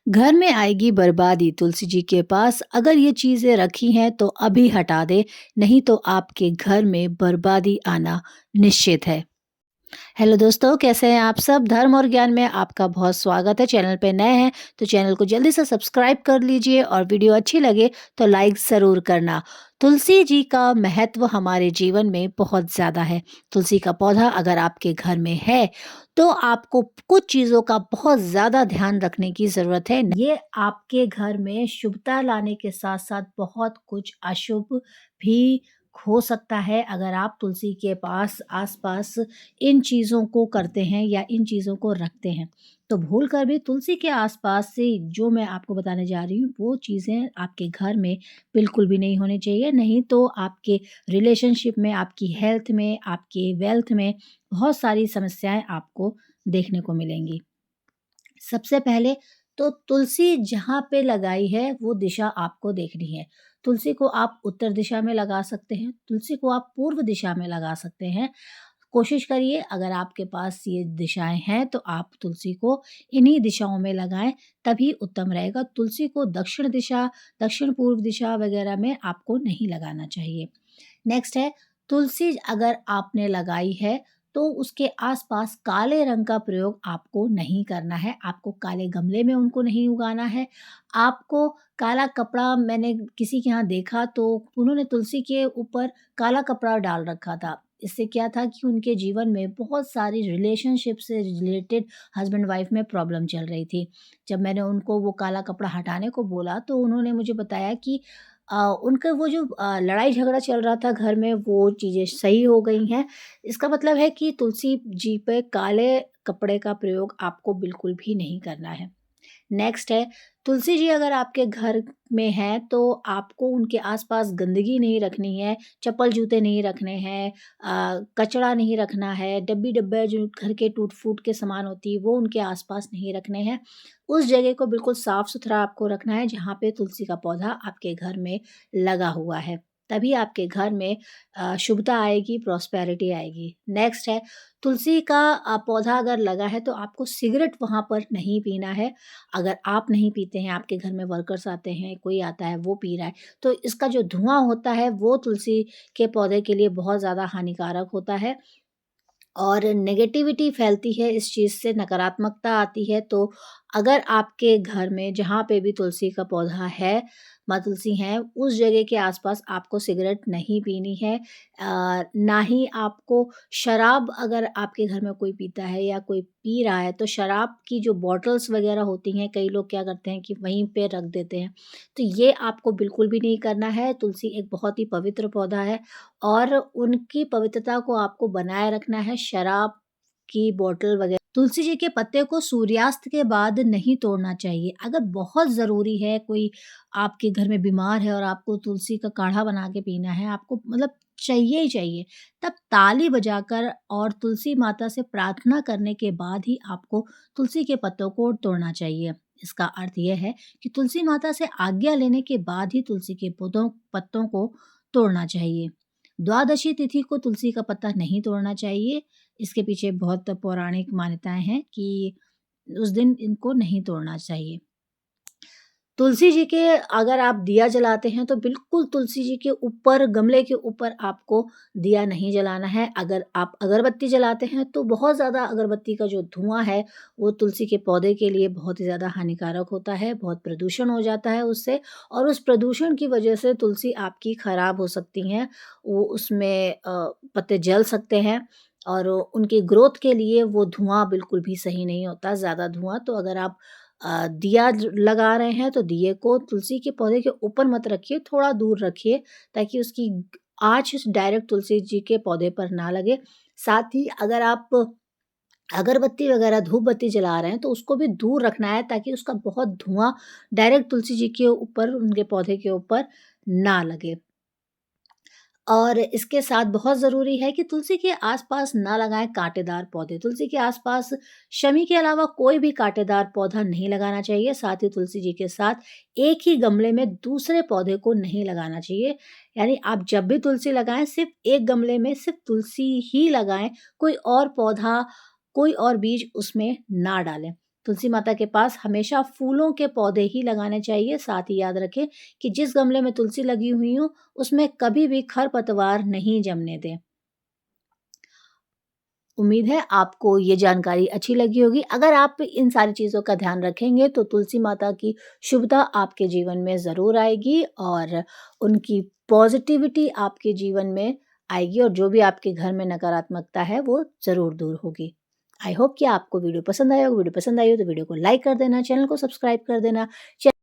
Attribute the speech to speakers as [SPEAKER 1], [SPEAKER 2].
[SPEAKER 1] घर में आएगी बर्बादी तुलसी जी के पास, अगर ये चीज़ें रखी हैं तो अभी हटा दें, नहीं तो आपके घर में बर्बादी आना निश्चित है। हेलो दोस्तों, कैसे हैं आप सब? धर्म और ज्ञान में आपका बहुत स्वागत है। चैनल पे नए हैं तो चैनल को जल्दी से सब्सक्राइब कर लीजिए और वीडियो अच्छी लगे तो लाइक ज़रूर करना। तुलसी जी का महत्व हमारे जीवन में बहुत ज़्यादा है। तुलसी का पौधा अगर आपके घर में है तो आपको कुछ चीज़ों का बहुत ज़्यादा ध्यान रखने की ज़रूरत है। ये आपके घर में शुभता लाने के साथ-साथ बहुत कुछ अशुभ भी हो सकता है अगर आप तुलसी के पास आस-पास इन चीज़ों को करते हैं या इन चीज़ों को रखते हैं। तो भूल कर भी तुलसी के आस-पास से जो मैं आपको बताने जा रही हूँ, वो चीज़ें आपके घर में बिल्कुल भी नहीं होनी चाहिए, नहीं तो आपके रिलेशनशिप में, आपकी हेल्थ में, आपके वेल्थ में बहुत सारी समस्याएँ आपको देखने को मिलेंगी। सबसे पहले तो तुलसी जहाँ पे लगाई है वो दिशा आपको देखनी है। तुलसी को आप उत्तर दिशा में लगा सकते हैं, तुलसी को आप पूर्व दिशा में लगा सकते हैं। कोशिश करिए अगर आपके पास ये दिशाएँ हैं तो आप तुलसी को इन्हीं दिशाओं में लगाएँ, तभी उत्तम रहेगा। तुलसी को दक्षिण दिशा, दक्षिण-पूर्व दिशा वगैरह में आपको नहीं लगाना चाहिए। नेक्स्ट है, तुलसी अगर आपने लगाई है तो उसके आस-पास काले रंग का प्रयोग आपको नहीं करना है, आपको काले गमले में उनको नहीं उगाना है। आपको काला कपड़ा मैंने किसी के यहाँ देखा तो उन्होंने तुलसी के ऊपर काला कपड़ा डाल रखा था। इससे क्या था कि उनके जीवन में बहुत सारी रिलेशनशिप से रिलेटेड हस्बैंड वाइफ में प्रॉब्लम चल रही थी। जब मैंने उनको वो काला कपड़ा हटाने को बोला तो उन्होंने मुझे बताया कि उनका वो जो लड़ाई झगड़ा चल रहा था घर में वो चीज़ें सही हो गई हैं। इसका मतलब है कि तुलसी जी पे काले कपड़े का प्रयोग आपको बिल्कुल भी नहीं करना है। नेक्स्ट है, तुलसी जी अगर आपके घर में हैं तो आपको उनके आस-पास गंदगी नहीं रखनी है, चप्पल-जूते नहीं रखने हैं, कचरा नहीं रखना है, डब्बी-डिब्बे जो घर के टूट-फूट के सामान होती है वो उनके आस-पास नहीं रखने हैं। उस जगह को बिल्कुल साफ-सुथरा आपको रखना है जहाँ पे तुलसी का पौधा आपके घर में लगा हुआ है। तभी आपके घर में शुभता आएगी, प्रॉस्पेरिटी आएगी। नेक्स्ट है, तुलसी का पौधा अगर लगा है तो आपको सिगरेट वहाँ पर नहीं पीना है। अगर आप नहीं पीते हैं, आपके घर में वर्कर्स आते हैं, कोई आता है वो पी रहा है, तो इसका जो धुआँ होता है वो तुलसी के पौधे के लिए बहुत ज़्यादा हानिकारक होता है। और नेगेटिविटी फैलती है इस चीज़ से, नकारात्मकता आती है। तो अगर आपके घर में जहाँ पे भी तुलसी का पौधा है, माँ तुलसी हैं, उस जगह के आस-पास आपको सिगरेट नहीं पीनी है। ना ही आपको शराब, अगर आपके घर में कोई पीता है या कोई पी रहा है, तो शराब की जो बॉटल्स वग़ैरह होती हैं, कई लोग क्या करते हैं कि वहीं पे रख देते हैं। तो ये आपको बिल्कुल भी नहीं करना है। तुलसी एक बहुत ही पवित्र पौधा है और उनकी पवित्रता को आपको बनाए रखना है। शराब की बॉटल वगैरह, तुलसी जी के पत्ते को सूर्यास्त के बाद नहीं तोड़ना चाहिए। अगर बहुत ज़रूरी है, कोई आपके घर में बीमार है और आपको तुलसी का काढ़ा बना के पीना है, आपको मतलब चाहिए ही चाहिए, तब ताली बजाकर और तुलसी माता से प्रार्थना करने के बाद ही आपको तुलसी के पत्तों को तोड़ना चाहिए। इसका अर्थ ये है कि तुलसी माता से आज्ञा लेने के बाद ही तुलसी के पौधों पत्तों को तोड़ना चाहिए। द्वादशी तिथि को तुलसी का पत्ता नहीं तोड़ना चाहिए। इसके पीछे बहुत पौराणिक मान्यताएँ हैं कि उस दिन इनको नहीं तोड़ना चाहिए। तुलसी जी के अगर आप दिया जलाते हैं तो बिल्कुल तुलसी जी के ऊपर, गमले के ऊपर आपको दिया नहीं जलाना है। अगर आप अगरबत्ती जलाते हैं तो बहुत ज़्यादा अगरबत्ती का जो धुआँ है वो तुलसी के पौधे के लिए बहुत ही ज़्यादा हानिकारक होता है, बहुत प्रदूषण हो जाता है उससे और उस प्रदूषण की वजह से तुलसी आपकी खराब हो सकती हैं। वो उसमें पत्ते जल सकते हैं और उनकी ग्रोथ के लिए वो धुआँ बिल्कुल भी सही नहीं होता, ज़्यादा धुआँ। तो अगर आप दिया लगा रहे हैं तो दिए को तुलसी के पौधे के ऊपर मत रखिए, थोड़ा दूर रखिए ताकि उसकी आँच डायरेक्ट तुलसी जी के पौधे पर ना लगे। साथ ही अगर आप अगरबत्ती वगैरह धूप बत्ती जला रहे हैं तो उसको भी दूर रखना है ताकि उसका बहुत धुआँ डायरेक्ट तुलसी जी के ऊपर, उनके पौधे के ऊपर ना लगे। और इसके साथ बहुत ज़रूरी है कि तुलसी के आस-पास ना लगाएँ काँटेदार पौधे। तुलसी के आस-पास शमी के अलावा कोई भी काँटेदार पौधा नहीं लगाना चाहिए। साथ ही तुलसी जी के साथ एक ही गमले में दूसरे पौधे को नहीं लगाना चाहिए। यानी आप जब भी तुलसी लगाएँ, सिर्फ़ एक गमले में सिर्फ़ तुलसी ही लगाएँ, कोई और पौधा, कोई और बीज उसमें ना डालें। तुलसी माता के पास हमेशा फूलों के पौधे ही लगाने चाहिए। साथ ही याद रखें कि जिस गमले में तुलसी लगी हुई हो, उसमें कभी भी खरपतवार नहीं जमने दें। उम्मीद है आपको ये जानकारी अच्छी लगी होगी। अगर आप इन सारी चीज़ों का ध्यान रखेंगे तो तुलसी माता की शुभता आपके जीवन में ज़रूर आएगी और उनकी पॉज़िटिविटी आपके जीवन में आएगी और जो भी आपके घर में नकारात्मकता है वो ज़रूर दूर होगी। आई होप कि आपको वीडियो पसंद आया होगा। वीडियो पसंद आई हो तो वीडियो को लाइक कर देना, चैनल को सब्सक्राइब कर देना।